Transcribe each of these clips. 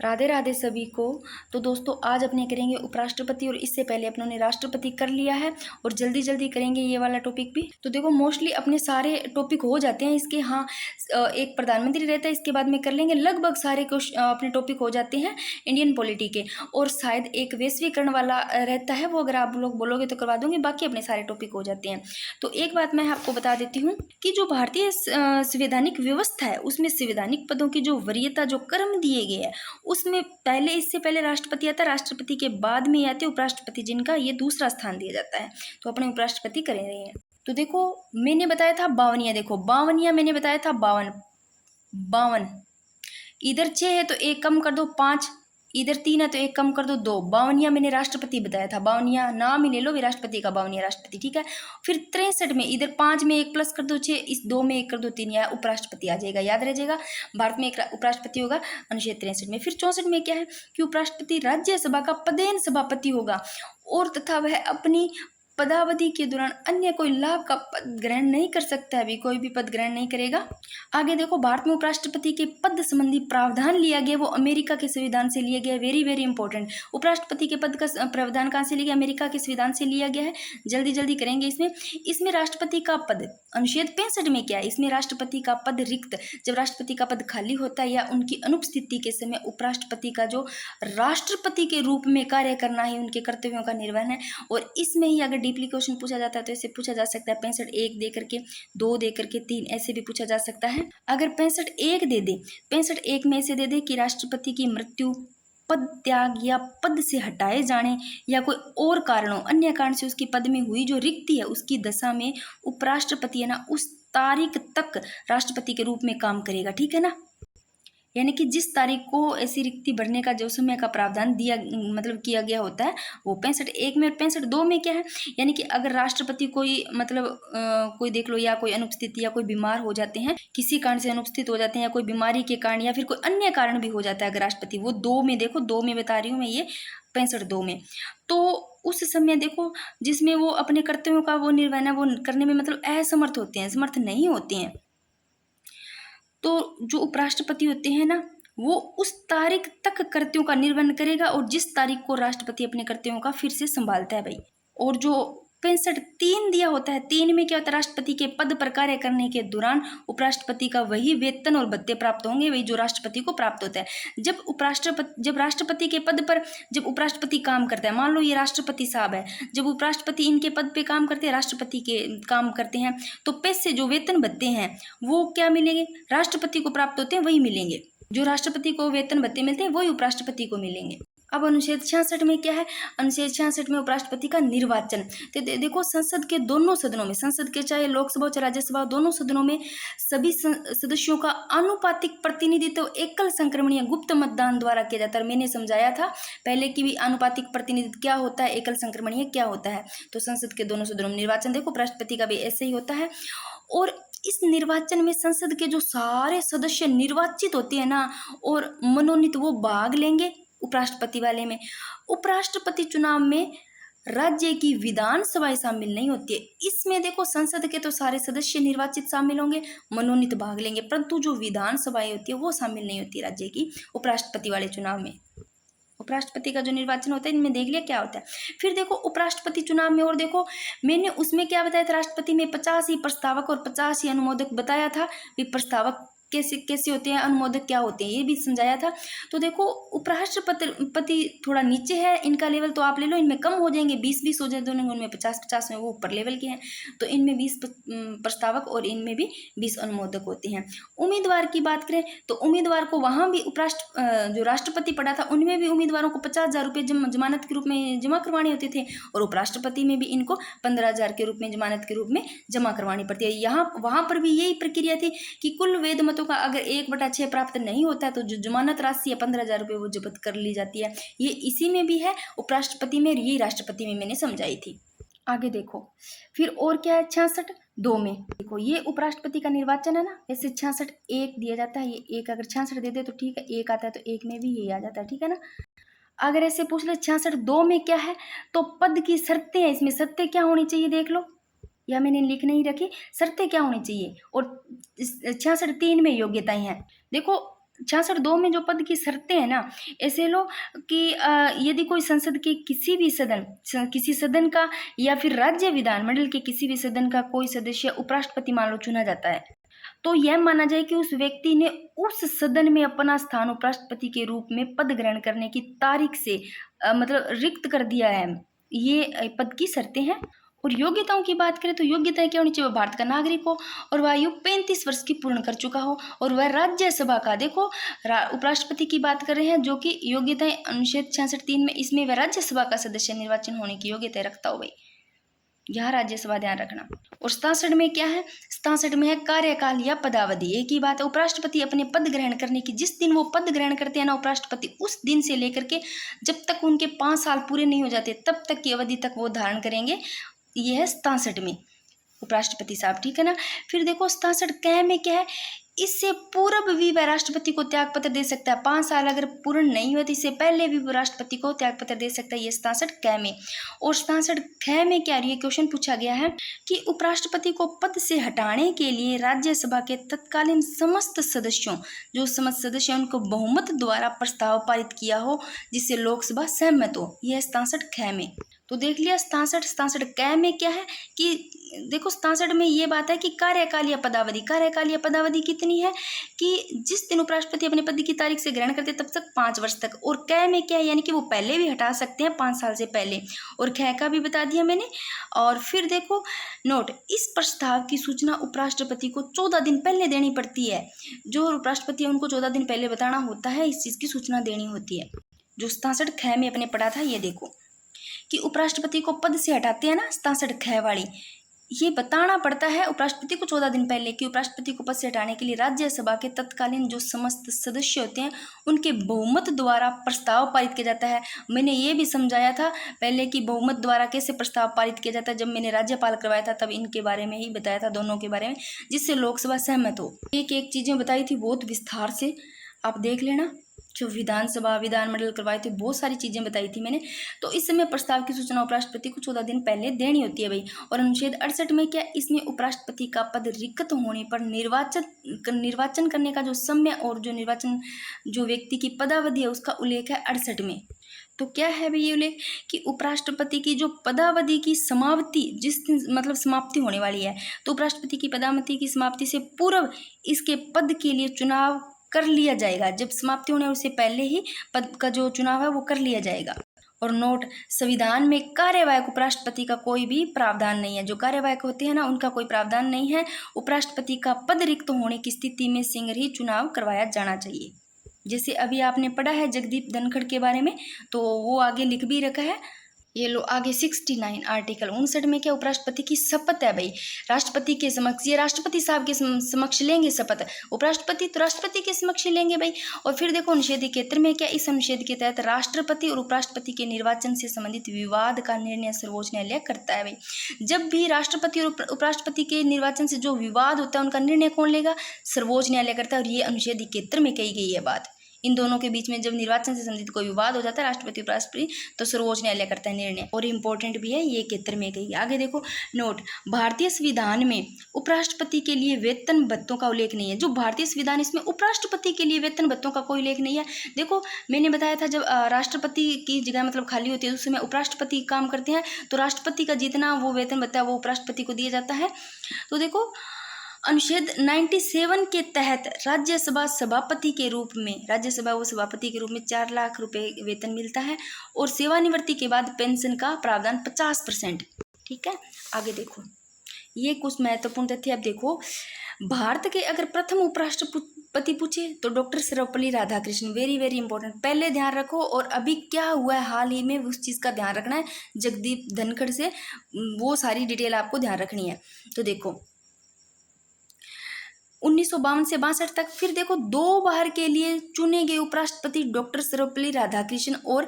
राधे राधे सभी को। तो दोस्तों आज अपने करेंगे उपराष्ट्रपति, और इससे पहले अपनों ने राष्ट्रपति कर लिया है और जल्दी जल्दी करेंगे ये वाला टॉपिक भी। तो देखो मोस्टली अपने सारे टॉपिक हो जाते हैं इसके। हाँ, एक प्रधानमंत्री रहता है, इसके बाद में कर लेंगे। लगभग सारे अपने टॉपिक हो जाते हैं इंडियन पॉलिटी के, और शायद एक वैश्वीकरण वाला रहता है, वो अगर आप लोग बोलोगे तो करवा दूंगी। बाकी अपने सारे टॉपिक हो जाते हैं। तो एक बात मैं आपको बता देती हूँ कि जो भारतीय संवैधानिक व्यवस्था है उसमें संवैधानिक पदों की जो वरीयता, जो क्रम दिए गए हैं, उसमें पहले, इससे पहले राष्ट्रपति आता है, राष्ट्रपति के बाद में आते उपराष्ट्रपति, जिनका ये दूसरा स्थान दिया जाता है। तो अपने उपराष्ट्रपति करे रहे हैं। तो देखो मैंने बताया था बावनिया, देखो बावनिया मैंने बताया था 52, इधर 6 है तो एक कम कर दो 5, इधर 3 है तो एक कम कर दो 2। बावनिया मैंने राष्ट्रपति बताया था, बावनिया नाम ही ले लो भी राष्ट्रपति का, बावनिया राष्ट्रपति, ठीक है। फिर 63 में इधर 5 में एक प्लस कर दो 6, इस 2 में एक कर दो 3, या उपराष्ट्रपति आ जाएगा, याद रह जाएगा। भारत में एक उपराष्ट्रपति होगा अनुच्छेद 63 में। फिर 64 में क्या है कि उपराष्ट्रपति राज्यसभा का पदेन सभापति होगा, और तथा वह अपनी पदावधि के दौरान अन्य कोई लाभ का पद ग्रहण नहीं कर सकता है, अभी कोई भी पद ग्रहण नहीं करेगा। आगे देखो भारत में उपराष्ट्रपति के पद संबंधी प्रावधान लिया गया, वो अमेरिका के संविधान से लिया गया है। वेरी वेरी इंपॉर्टेंट, उपराष्ट्रपति के पद का प्रावधान कहाँ से लिया गया? अमेरिका के संविधान से लिया गया है। जल्दी जल्दी करेंगे इसमें राष्ट्रपति का पद अनुच्छेद 65 में क्या है? इसमें राष्ट्रपति का पद रिक्त, जब राष्ट्रपति का पद खाली होता है या उनकी अनुपस्थिति के समय उपराष्ट्रपति का जो राष्ट्रपति के रूप में कार्य करना है, उनके कर्तव्यों का निर्वहन है। और इसमें ही अगर डीपली क्वेश्चन पूछा जाता है तो इसे पूछा जा सकता है 65 1 दे करके, 2 दे करके, 3 ऐसे भी पूछा जा सकता है। अगर 65 1 दे दे, 65 1 में ऐसे दे दे कि राष्ट्रपति की मृत्यु, पद त्याग या पद से हटाए जाने या कोई और कारणों, अन्य कारण से उसकी पद में हुई जो रिक्ति है, उसकी दशा में उपराष्ट्रपति है ना उस तारीख तक राष्ट्रपति के रूप में काम करेगा, ठीक है ना। यानी कि जिस तारीख को ऐसी रिक्ति भरने का जो समय का प्रावधान दिया, मतलब किया गया होता है, वो 65 1 में। 65 2 में क्या है, यानी कि अगर राष्ट्रपति कोई मतलब कोई देख लो, या कोई अनुपस्थित या कोई बीमार हो जाते हैं, किसी कारण से अनुपस्थित हो जाते हैं, या कोई बीमारी के कारण या फिर कोई अन्य कारण भी हो जाता है अगर राष्ट्रपति, वो 2 में, देखो 2 में बता रही हूँ मैं, ये 65 2 में। तो उस समय देखो जिसमें वो अपने कर्तव्यों का वो निर्वहन है, वो करने में मतलब असमर्थ होते हैं, समर्थ नहीं होते हैं। तो जो उपराष्ट्रपति होते हैं ना, वो उस तारीख तक कर्तव्यों का निर्वहन करेगा, और जिस तारीख को राष्ट्रपति अपने कर्तव्यों का फिर से संभालता है भाई। और जो 65 3 दिया होता है, 3 में क्या होता है, राष्ट्रपति के पद पर कार्य करने के दौरान उपराष्ट्रपति का वही वेतन और भत्ते प्राप्त होंगे, वही जो राष्ट्रपति को प्राप्त होता है। जब राष्ट्रपति के पद पर जब उपराष्ट्रपति काम करता है, मान लो ये राष्ट्रपति साहब है, जब उपराष्ट्रपति इनके पद पे काम करते हैं, राष्ट्रपति के काम करते हैं, तो पैसे जो वेतन भत्ते हैं वो क्या मिलेंगे? राष्ट्रपति को प्राप्त होते हैं, वही मिलेंगे। जो राष्ट्रपति को वेतन भत्ते मिलते हैं वही उपराष्ट्रपति को मिलेंगे। अब अनुच्छेद 66 में क्या है? अनुच्छेद 66 में उपराष्ट्रपति का निर्वाचन। तो देखो संसद के दोनों सदनों में, संसद के चाहे लोकसभा चाहे राज्यसभा, दोनों सदनों में सभी सदस्यों का आनुपातिक प्रतिनिधित्व एकल संक्रमणीय गुप्त मतदान द्वारा किया जाता है। मैंने समझाया था पहले कि भी आनुपातिक प्रतिनिधित्व क्या होता है, एकल संक्रमणीय क्या होता है। तो संसद के दोनों सदनों में निर्वाचन, देखो उपराष्ट्रपति का भी ऐसे ही होता है। और इस निर्वाचन में संसद के जो सारे सदस्य निर्वाचित होते हैं ना और मनोनीत, वो भाग लेंगे उपराष्ट्रपति वाले में। उपराष्ट्रपति चुनाव में राज्य की विधानसभाएं शामिल नहीं होती है। इसमें देखो संसद के तो सारे सदस्य निर्वाचित शामिल होंगे, मनोनीत भाग लेंगे, परंतु जो विधानसभाएं होती है वो शामिल नहीं होती राज्य की उपराष्ट्रपति वाले चुनाव में। उपराष्ट्रपति का जो निर्वाचन होता है, इनमें देख लिया क्या होता है। फिर देखो उपराष्ट्रपति चुनाव में, और देखो मैंने उसमें क्या बताया था, राष्ट्रपति में 50 ही प्रस्तावक और 50 ही अनुमोदक बताया था। भी प्रस्तावक कैसे कैसे होते हैं, अनुमोदक क्या होते हैं, ये भी समझाया था। तो देखो उपराष्ट्रपति थोड़ा नीचे है इनका लेवल, तो आप ले लो, इनमें कम हो जाएंगे, 20 हो जाएंगे, उनमें 50 में वो ऊपर लेवल के हैं। तो इनमें 20 प्रस्तावक और इनमें भी 20 अनुमोदक होते हैं। उम्मीदवार की बात करें तो उम्मीदवार को वहां भी जो राष्ट्रपति पढ़ा था उनमें भी उम्मीदवारों को 50,000 रुपये जमानत के रूप में जमा करवाने होते थे, और उपराष्ट्रपति में भी इनको 15,000 के रूप में जमानत के रूप में जमा करवानी पड़ती है। यहाँ वहां पर भी यही प्रक्रिया थी कि कुल वेद मतों का अगर 1/6 प्राप्त नहीं होता है तो जो जमानत राशि है 15,000 रुपये वो जब्त कर ली जाती है। ये इसी में भी है उपराष्ट्रपति में, यही राष्ट्रपति में मैंने समझाई थी। आगे देखो फिर और क्या है 66 2 में, देखो ये उपराष्ट्रपति का निर्वाचन है ना, ऐसे 66 1 दिया जाता है, ये 1 अगर 66 दे दे तो ठीक है, 1 आता है तो 1 में भी ये आ जाता है, ठीक है ना। अगर ऐसे पूछ ले 66 2 में क्या है, तो पद की शर्तें हैं, इसमें शर्तें क्या होनी चाहिए देख लो, या मैंने लिख नहीं रखी, शर्तें क्या होनी चाहिए। और 66 3 में योग्यताएं हैं। देखो 66(2) में जो पद की शर्तें हैं ना, ऐसे लो कि यदि कोई संसद के किसी भी किसी सदन का या फिर राज्य विधानमंडल के किसी भी सदन का कोई सदस्य उपराष्ट्रपति मान लो चुना जाता है, तो यह माना जाए कि उस व्यक्ति ने उस सदन में अपना स्थान उपराष्ट्रपति के रूप में पद ग्रहण करने की तारीख से मतलब रिक्त कर दिया है। ये पद की शर्तें हैं। और योग्यताओं की बात करें तो योग्यताएं क्या होनी चाहिए? वह भारत का नागरिक हो और वह आयु 35 वर्ष की पूर्ण कर चुका हो और वह राज्यसभा का, देखो उपराष्ट्रपति की बात कर रहे हैं, जो कि योग्यताएं अनुच्छेद 66(3) में, इसमें वह राज्यसभा का सदस्य निर्वाचन होने की योग्यता रखता हो भाई, यहाँ राज्यसभा ध्यान रखना। और 67 में क्या है? 67 में है कार्यकाल या पदावधि। एक ही बात है, उपराष्ट्रपति अपने पद ग्रहण करने की, जिस दिन वो पद ग्रहण करते हैं ना उपराष्ट्रपति, उस दिन से लेकर के जब तक उनके 5 साल पूरे नहीं हो जाते तब तक की अवधि तक वो धारण करेंगे। ये है 67 में उपराष्ट्रपति साहब, ठीक है ना। फिर देखो 67 क में क्या है? इससे पूर्व भी वह राष्ट्रपति को त्याग पत्र दे सकता है। 5 साल अगर पूर्ण नहीं हुए तो इससे पहले भी वो राष्ट्रपति को त्याग पत्र दे सकता है। ये 67 क में। और 67 ख में क्या, ये क्वेश्चन पूछा गया है कि उपराष्ट्रपति को पद से हटाने के लिए राज्यसभा के तत्कालीन समस्त सदस्यों, जो समस्त सदस्य उनको बहुमत द्वारा प्रस्ताव पारित किया हो जिससे लोकसभा सहमत हो। यह 67 ख में। तो देख लिया 67 क में क्या है कि देखो 67 में ये बात है कि कार्यकाल या पदावधि, कार्यकाल या पदावधि कितनी है कि जिस दिन उपराष्ट्रपति अपने पद की तारीख से ग्रहण करते तब तक 5 वर्ष तक। और क में क्या है, यानी कि वो पहले भी हटा सकते हैं 5 साल से पहले। और ख का भी बता दिया मैंने। और फिर देखो नोट, इस प्रस्ताव की सूचना उपराष्ट्रपति को 14 दिन पहले देनी पड़ती है। जो उपराष्ट्रपति है उनको 14 दिन पहले बताना होता है, इस चीज़ की सूचना देनी होती है। जो 67 ख में अपने पढ़ा था, ये देखो कि उपराष्ट्रपति को पद से हटाते हैं ना 67 ख वाली, ये बताना पड़ता है उपराष्ट्रपति को 14 दिन पहले कि उपराष्ट्रपति को पद से हटाने के लिए राज्यसभा के तत्कालीन जो समस्त सदस्य होते हैं उनके बहुमत द्वारा प्रस्ताव पारित किया जाता है। मैंने ये भी समझाया था पहले कि बहुमत द्वारा कैसे प्रस्ताव पारित किया जाता है, जब मैंने राज्यपाल करवाया था तब इनके बारे में ही बताया था, दोनों के बारे में, जिससे लोकसभा सहमत हो। एक एक चीज़ें बताई थी बहुत विस्तार से, आप देख लेना। जो विधानसभा विधानमंडल करवाए थे बहुत सारी चीज़ें बताई थी मैंने। तो इस समय प्रस्ताव की सूचना उपराष्ट्रपति को 14 दिन पहले देनी होती है भाई। और अनुच्छेद 68 में क्या, इसमें उपराष्ट्रपति का पद रिक्त होने पर निर्वाचन करने का जो समय और जो निर्वाचन जो व्यक्ति की पदावधि है उसका उल्लेख है 68 में। तो क्या है भाई ये उल्लेख कि उपराष्ट्रपति की जो पदावधि की समाप्ति जिस दिन मतलब समाप्ति होने वाली है, तो उपराष्ट्रपति की पदावधि की समाप्ति से पूर्व इसके पद के लिए चुनाव कर लिया जाएगा। जब समाप्ति होने उससे पहले ही पद का जो चुनाव है वो कर लिया जाएगा। और नोट, संविधान में कार्यवाहक उपराष्ट्रपति का कोई भी प्रावधान नहीं है। जो कार्यवाहक होते हैं ना उनका कोई प्रावधान नहीं है। उपराष्ट्रपति का पद रिक्त होने की स्थिति में शीघ्र ही चुनाव करवाया जाना चाहिए। जैसे अभी आपने पढ़ा है जगदीप धनखड़ के बारे में, तो वो आगे लिख भी रखा है। ये लो आगे 69 आर्टिकल 59 में क्या, उपराष्ट्रपति की शपथ है भाई, राष्ट्रपति के समक्ष, ये राष्ट्रपति साहब के समक्ष लेंगे शपथ। उपराष्ट्रपति तो राष्ट्रपति के समक्ष लेंगे भाई। और फिर देखो अनुच्छेद 71 में क्या, इस अनुच्छेद के तहत राष्ट्रपति और उपराष्ट्रपति के निर्वाचन से संबंधित विवाद का निर्णय सर्वोच्च न्यायालय करता है भाई। जब भी राष्ट्रपति और उपराष्ट्रपति के निर्वाचन से जो विवाद होता है उनका निर्णय कौन लेगा? सर्वोच्च न्यायालय करता है। और ये अनुच्छेद 71 में कही गई है बात। इन दोनों के बीच में जब निर्वाचन से संबंधित कोई विवाद हो जाता है राष्ट्रपति उपराष्ट्रपति, तो सर्वोच्च न्यायालय करता है निर्णय। और इम्पोर्टेंट भी है ये 71 में कही। आगे देखो नोट, भारतीय संविधान में उपराष्ट्रपति के लिए वेतन भत्तों का उल्लेख नहीं है। जो भारतीय संविधान इसमें उपराष्ट्रपति के लिए वेतन भत्तों का कोई उल्लेख नहीं है। देखो मैंने बताया था जब राष्ट्रपति की जगह मतलब खाली होती है उस समय उपराष्ट्रपति काम करते हैं, तो राष्ट्रपति का जितना वो वेतन भत्ता है वो उपराष्ट्रपति को दिया जाता है। तो देखो अनुच्छेद 97 के तहत राज्यसभा सभापति के रूप में, राज्यसभा वो सभापति के रूप में 4 लाख रुपए वेतन मिलता है। और सेवानिवृत्ति के बाद पेंशन का प्रावधान 50%। ठीक है, आगे देखो ये कुछ महत्वपूर्ण तथ्य। अब देखो भारत के अगर प्रथम उपराष्ट्रपति पूछे तो doctor Sarvepalli Radhakrishnan, very very important, पहले ध्यान रखो। और अभी क्या हुआ है हाल ही में उस चीज़ का ध्यान रखना है, जगदीप धनखड़ से वो सारी डिटेल आपको ध्यान रखनी है। तो देखो 1952 से 62 तक। फिर देखो 2 बार के लिए चुने गए उपराष्ट्रपति डॉक्टर सर्वपल्ली राधाकृष्णन और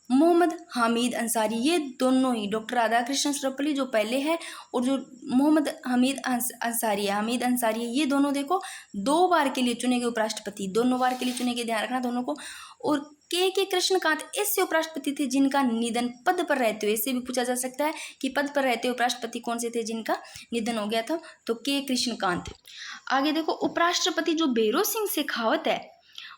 मोहम्मद हामिद अंसारी, ये दोनों ही, डॉक्टर राधाकृष्णन सर्वपल्ली जो पहले है और जो मोहम्मद हामिद अंसारी है, ये दोनों देखो 2 बार के लिए चुने गए उपराष्ट्रपति, दोनों बार के लिए चुने गए, ध्यान रखना दोनों को। और के कृष्णकांत ऐसे उपराष्ट्रपति थे जिनका निधन पद पर रहते हुए, ऐसे भी पूछा जा सकता है कि पद पर रहते उपराष्ट्रपति कौन से थे जिनका निधन हो गया था, तो के कृष्णकांत। आगे देखो उपराष्ट्रपति जो भैरों सिंह शेखावत है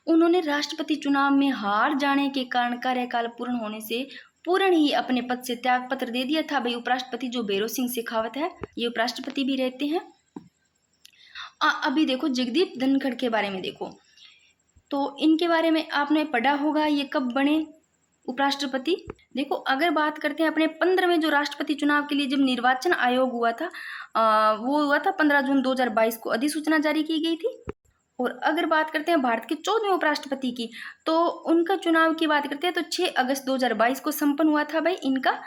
उन्होंने राष्ट्रपति चुनाव में हार जाने के कारण कार्यकाल पूर्ण होने से पूर्ण ही अपने पद से त्याग पत्र दे दिया था। भाई उपराष्ट्रपति जो भैरों सिंह शेखावत है, ये उपराष्ट्रपति भी रहते हैं। अभी देखो जगदीप धनखड़ के बारे में देखो, तो इनके बारे में आपने पढ़ा होगा, ये कब बने उपराष्ट्रपति। देखो अगर बात करते हैं अपने 15वें जो राष्ट्रपति चुनाव के लिए जब निर्वाचन आयोग हुआ था, वो हुआ था 15 जून 2022 को अधिसूचना जारी की गई थी। और अगर बात करते हैं भारत के 14वें उपराष्ट्रपति की, तो उनका चुनाव की बात करते हैं तो 6 अगस्त 2022 को संपन्न हुआ था भाई इनका।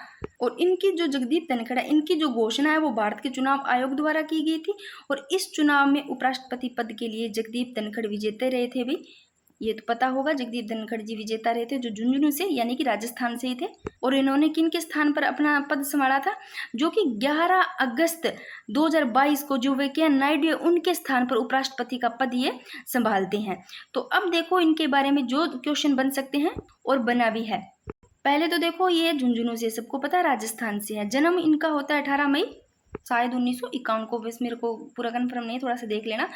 और इनकी जो जगदीप धनखड़ है, इनकी जो घोषणा है वो भारत के चुनाव आयोग द्वारा की गई थी। और इस चुनाव में उपराष्ट्रपति पद के लिए जगदीप धनखड़ विजेता रहे थे भाई, ये तो पता होगा। जगदीप धनखड़ जी विजेता रहे थे, जो झुंझुनू से यानी कि राजस्थान से ही थे। और इन्होंने किन के स्थान पर अपना पद संभाला था, जो कि 11 अगस्त 2022 को जो वेंकैया नायडू है उनके स्थान पर उपराष्ट्रपति का पद ये संभालते हैं। तो अब देखो इनके बारे में जो क्वेश्चन बन सकते हैं और बना भी है। पहले तो देखो ये झुंझुनू से, सबको पता है राजस्थान से है। जन्म इनका होता है 18 मई शायद 1951 को, बस मेरे को पूरा कन्फर्म नहीं, थोड़ा सा देख लेना।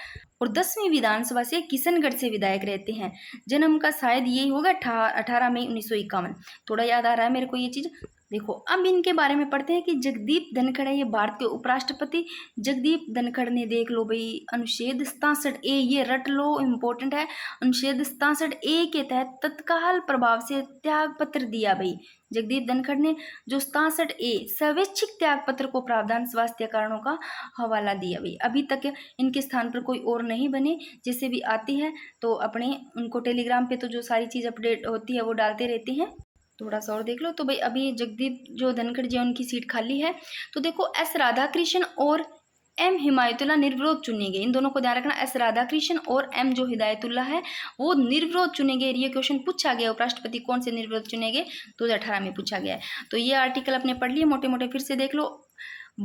और 10वीं विधानसभा से किशनगढ़ से विधायक रहते हैं। जन्म का शायद यही होगा 18 मई 1951, थोड़ा याद आ रहा है मेरे को ये चीज़। देखो अब इनके बारे में पढ़ते हैं कि जगदीप धनखड़ है ये भारत के उपराष्ट्रपति। जगदीप धनखड़ ने देख लो भाई अनुच्छेद 67A, ये रट लो, इम्पोर्टेंट है। अनुच्छेद 67A के तहत तत्काल प्रभाव से त्याग पत्र दिया भाई जगदीप धनखड़ ने, जो 67A स्वैच्छिक त्याग पत्र को प्रावधान स्वास्थ्य कारणों का हवाला दिया भाई। अभी तक इनके स्थान पर कोई और नहीं बने। जैसे भी आती है तो अपने उनको टेलीग्राम पे तो जो सारी चीज़ अपडेट होती है वो डालते रहते हैं, थोड़ा सा और देख लो। तो भाई अभी जगदीप जो धनखड़ जी उनकी सीट खाली है। तो देखो एस राधाकृष्ण और एम हिदायतुल्ला निर्विरोध चुने गए। इन दोनों को ध्यान रखना, एस राधाकृष्ण और एम जो हिदायतुल्ला है वो निर्विरोध चुने गए। ये क्वेश्चन पूछा गया, उपराष्ट्रपति कौन से निर्विरोध चुने गए, 2018 में पूछा गया है। तो ये आर्टिकल अपने पढ़ लिए मोटे मोटे, फिर से देख लो।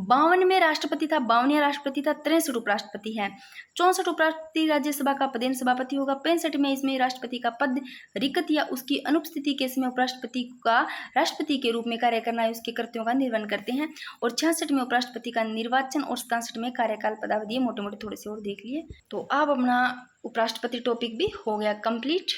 52वें राष्ट्रपति था, 52वें राष्ट्रपति था, 63 उपराष्ट्रपति है। 64 उपराष्ट्रपति राज्यसभा का पदेन सभापति होगा। 65 में इसमें राष्ट्रपति का पद रिक्त या उसकी अनुपस्थिति के समय उपराष्ट्रपति का राष्ट्रपति के रूप में कार्य करना है, उसके कर्तव्यों का निर्वहन करते हैं। और 66 में उपराष्ट्रपति का निर्वाचन और 67 में कार्यकाल पदावधि मोटे मोटे थोड़े से और देख लिए। तो अब अपना उपराष्ट्रपति टॉपिक भी हो गया कंप्लीट।